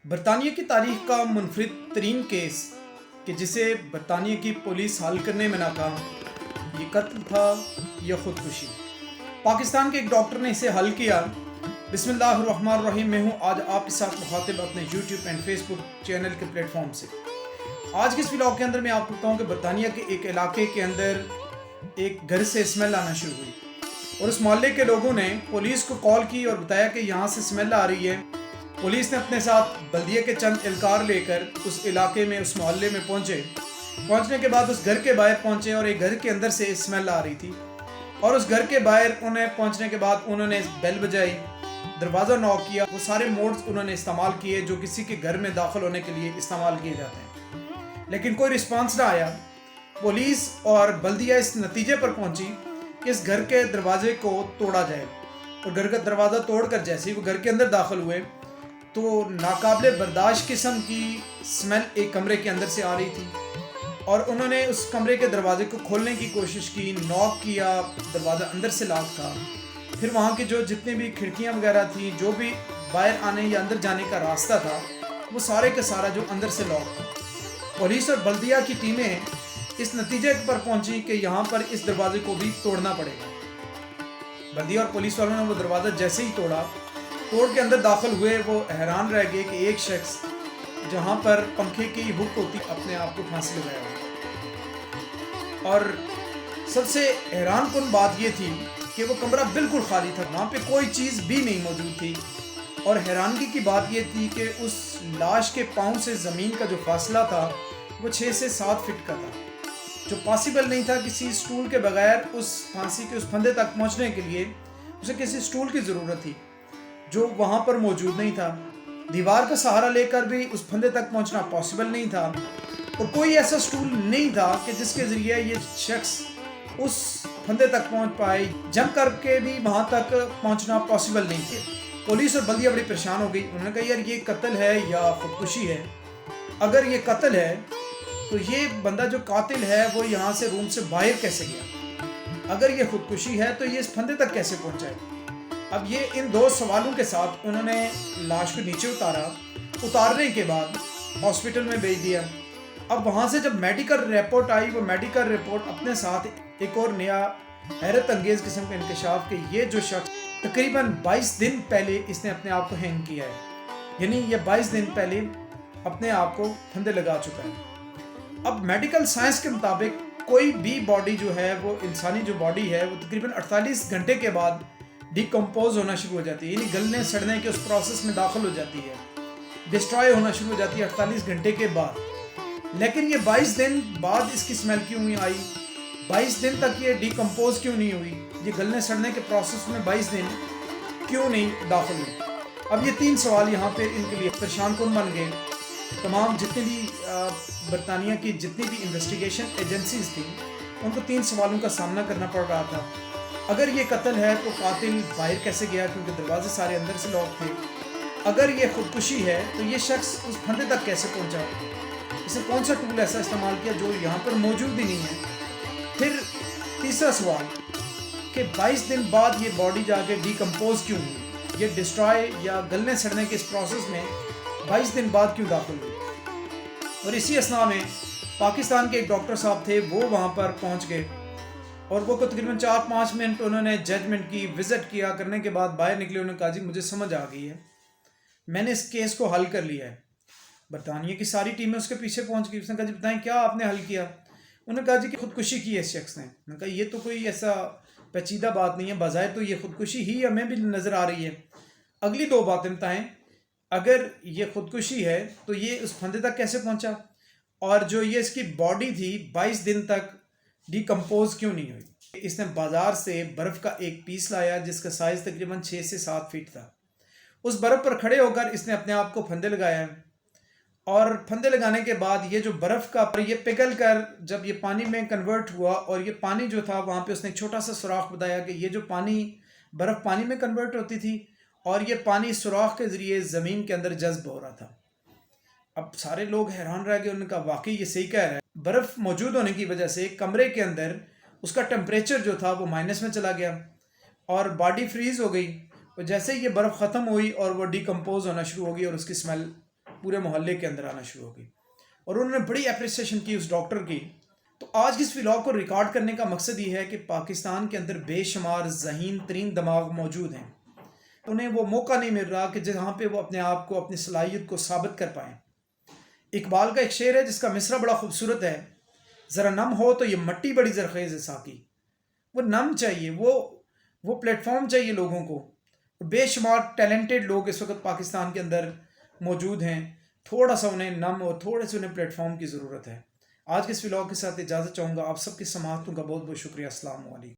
برطانیہ کی تاریخ کا منفرد ترین کیس کہ جسے برطانیہ کی پولیس حل کرنے میں ناکام، یہ قتل تھا یا خودکشی؟ پاکستان کے ایک ڈاکٹر نے اسے حل کیا۔ بسم اللہ الرحمن الرحیم، میں ہوں آج آپ کے ساتھ مخاطب اپنے YouTube and Facebook channel کے پلیٹ فارم سے۔ آج کے اس ولاگ کے اندر میں آپ کو بتاؤں کہ برطانیہ کے ایک علاقے کے اندر ایک گھر سے اسمیل آنا شروع ہوئی اور اس محلے کے لوگوں نے پولیس کو کال کی اور بتایا کہ یہاں سے اسمیل آ رہی ہے۔ پولیس نے اپنے ساتھ بلدیہ کے چند اہلکار لے کر اس علاقے میں، اس محلے میں پہنچنے کے بعد اس گھر کے باہر پہنچے اور ایک گھر کے اندر سے اسمیل آ رہی تھی، اور اس گھر کے باہر انہیں پہنچنے کے بعد انہوں نے بیل بجائی، دروازہ نوک کیا۔ وہ سارے موڈز انہوں نے استعمال کیے جو کسی کے گھر میں داخل ہونے کے لیے استعمال کیے جاتے ہیں، لیکن کوئی رسپانس نہ آیا۔ پولیس اور بلدیہ اس نتیجے پر پہنچی کہ اس گھر کے دروازے کو توڑا جائے، اور گھر کا دروازہ توڑ کر جیسے ہی وہ گھر کے اندر داخل ہوئے تو ناقابل برداشت قسم کی سمیل ایک کمرے کے اندر سے آ رہی تھی، اور انہوں نے اس کمرے کے دروازے کو کھولنے کی کوشش کی، نوک کیا، دروازہ اندر سے لاک تھا۔ پھر وہاں کے جو جتنے بھی کھڑکیاں وغیرہ تھیں، جو بھی باہر آنے یا اندر جانے کا راستہ تھا، وہ سارے کا سارا جو اندر سے لاک تھا۔ پولیس اور بلدیہ کی ٹیمیں اس نتیجے پر پہنچی کہ یہاں پر اس دروازے کو بھی توڑنا پڑے گا۔ بلدیہ اور پولیس والوں نے وہ دروازہ جیسے ہی توڑ کے اندر داخل ہوئے، وہ حیران رہ گئے کہ ایک شخص جہاں پر پنکھے کی ہک ہوتی اپنے آپ کو پھانسی لگایا ہوا۔ اور سب سے حیران کن بات یہ تھی کہ وہ کمرہ بالکل خالی تھا، وہاں پہ کوئی چیز بھی نہیں موجود تھی، اور حیرانگی کی بات یہ تھی کہ اس لاش کے پاؤں سے زمین کا جو فاصلہ تھا وہ 6 سے 7 فٹ کا تھا، جو پاسبل نہیں تھا۔ کسی سٹول کے بغیر اس پھانسی کے اس پھندے تک پہنچنے کے لیے اسے کسی سٹول کی ضرورت تھی، جو وہاں پر موجود نہیں تھا۔ دیوار کا سہارا لے کر بھی اس پھندے تک پہنچنا پاسبل نہیں تھا، اور کوئی ایسا سٹول نہیں تھا کہ جس کے ذریعے یہ شخص اس پھندے تک پہنچ پائے۔ جمپ کر کے بھی وہاں تک پہنچنا پاسبل نہیں تھا۔ پولیس اور بلدیہ بڑی پریشان ہو گئی۔ انہوں نے کہا یار یہ قتل ہے یا خودکشی ہے؟ اگر یہ قتل ہے تو یہ بندہ جو قاتل ہے وہ یہاں سے روم سے باہر کیسے گیا؟ اگر یہ خودکشی ہے تو یہ اس پھندے تک کیسے پہنچا ہے؟ اب یہ ان دو سوالوں کے ساتھ انہوں نے لاش کو نیچے اتارنے کے بعد ہاسپٹل میں بھیج دیا۔ اب وہاں سے جب میڈیکل رپورٹ آئی، وہ میڈیکل رپورٹ اپنے ساتھ ایک اور نیا حیرت انگیز قسم کا انکشاف کہ یہ جو شخص تقریباً 22 دن پہلے اس نے اپنے آپ کو ہینگ کیا ہے، یعنی یہ 22 دن پہلے اپنے آپ کو پھندے لگا چکا ہے۔ اب میڈیکل سائنس کے مطابق کوئی بھی باڈی جو ہے، وہ انسانی جو باڈی ہے، وہ تقریباً 48 گھنٹے کے بعد ڈیکمپوز ہونا شروع ہو جاتی ہے، یعنی گلنے سڑنے کے اس پروسیس میں داخل ہو جاتی ہے، ڈسٹرائے ہونا شروع ہو جاتی ہے 48 گھنٹے کے بعد۔ لیکن یہ 22 دن بعد اس کی سمیل کیوں نہیں آئی؟ 22 دن تک یہ ڈیکمپوز کیوں نہیں ہوئی؟ یہ گلنے سڑنے کے پروسیس میں 22 دن کیوں نہیں داخل ہوئی؟ اب یہ 3 سوال یہاں پہ ان کے لیے پریشان کن بن گئے۔ تمام جتنے بھی برطانیہ کی جتنی بھی انویسٹیگیشن ایجنسیز تھیں، ان کو 3 سوالوں کا سامنا کرنا پڑ رہا تھا۔ اگر یہ قتل ہے تو قاتل باہر کیسے گیا، کیونکہ دروازے سارے اندر سے لاک تھے؟ اگر یہ خودکشی ہے تو یہ شخص اس پھندے تک کیسے پہنچا؟ اس نے کون سا ٹول ایسا استعمال کیا جو یہاں پر موجود ہی نہیں ہے؟ پھر تیسرا سوال کہ 22 دن بعد یہ باڈی جا کے ڈیکمپوز کیوں ہوئی؟ یہ ڈسٹرائے یا گلنے سڑنے کے اس پروسیس میں 22 دن بعد کیوں داخل ہوئی؟ اور اسی اثناء میں پاکستان کے ایک ڈاکٹر صاحب تھے، وہ وہاں پر پہنچ گئے، اور وہ تقریباً 4-5 منٹ انہوں نے ججمنٹ کی، وزٹ کیا، کرنے کے بعد باہر نکلے۔ انہوں نے کہا جی مجھے سمجھ آ گئی ہے، میں نے اس کیس کو حل کر لیا ہے۔ برطانیہ کی ساری ٹیمیں اس کے پیچھے پہنچ گئی۔ اس نے کہا جی بتائیں کیا آپ نے حل کیا؟ انہوں نے کہا جی کہ خودکشی کی ہے اس شخص نے۔ انہوں نے کہا یہ تو کوئی ایسا پیچیدہ بات نہیں ہے، بظاہر تو یہ خودکشی ہی ہمیں بھی نظر آ رہی ہے۔ اگلی 2 باتیں بتائیں، اگر یہ خودکشی ہے تو یہ اس پھندے تک کیسے پہنچا، اور جو یہ اس کی باڈی تھی 22 دن تک ڈیکمپوز کیوں نہیں ہوئی؟ اس نے بازار سے برف کا ایک پیس لایا جس کا سائز تقریباً 6 سے 7 فٹ تھا۔ اس برف پر کھڑے ہو کر اس نے اپنے آپ کو پھندے لگایا ہے، اور پھندے لگانے کے بعد یہ جو برف کا یہ پگھل کر جب یہ پانی میں کنورٹ ہوا، اور یہ پانی جو تھا وہاں پہ اس نے ایک چھوٹا سا سوراخ بتایا کہ یہ جو برف پانی میں کنورٹ ہوتی تھی، اور یہ پانی سوراخ کے ذریعے زمین کے اندر جذب ہو رہا تھا۔ اب سارے لوگ حیران رہ گئے، انہوں نے کہا واقعی یہ صحیح کہہ رہا ہے۔ برف موجود ہونے کی وجہ سے کمرے کے اندر اس کا ٹمپریچر جو تھا وہ مائنس میں چلا گیا، اور باڈی فریز ہو گئی، اور جیسے ہی یہ برف ختم ہوئی اور وہ ڈیکمپوز ہونا شروع ہو گئی، اور اس کی سمیل پورے محلے کے اندر آنا شروع ہو گئی اور انہوں نے بڑی اپریسیشن کی اس ڈاکٹر کی. تو آج کی اس ولاگ کو ریکارڈ کرنے کا مقصد یہ ہے کہ پاکستان کے اندر بے شمار ذہین ترین دماغ موجود ہیں. انہیں وہ موقع نہیں مل رہا کہ جہاں پہ وہ اپنے آپ کو اپنی صلاحیت کو ثابت کر پائیں. اقبال کا ایک شعر ہے جس کا مصرع بڑا خوبصورت ہے. ذرا نم ہو تو یہ مٹی بڑی زرخیز ہے ساقی. وہ نم چاہیے، وہ پلیٹ فارم چاہیے لوگوں کو. بے شمار ٹیلنٹڈ لوگ اس وقت پاکستان کے اندر موجود ہیں. تھوڑا سا انہیں نم اور تھوڑے سے انہیں پلیٹ فارم کی ضرورت ہے. آج کے اس ولاگ کے ساتھ اجازت چاہوں گا. آپ سب کی سماعتوں کا بہت بہت شکریہ. السلام علیکم.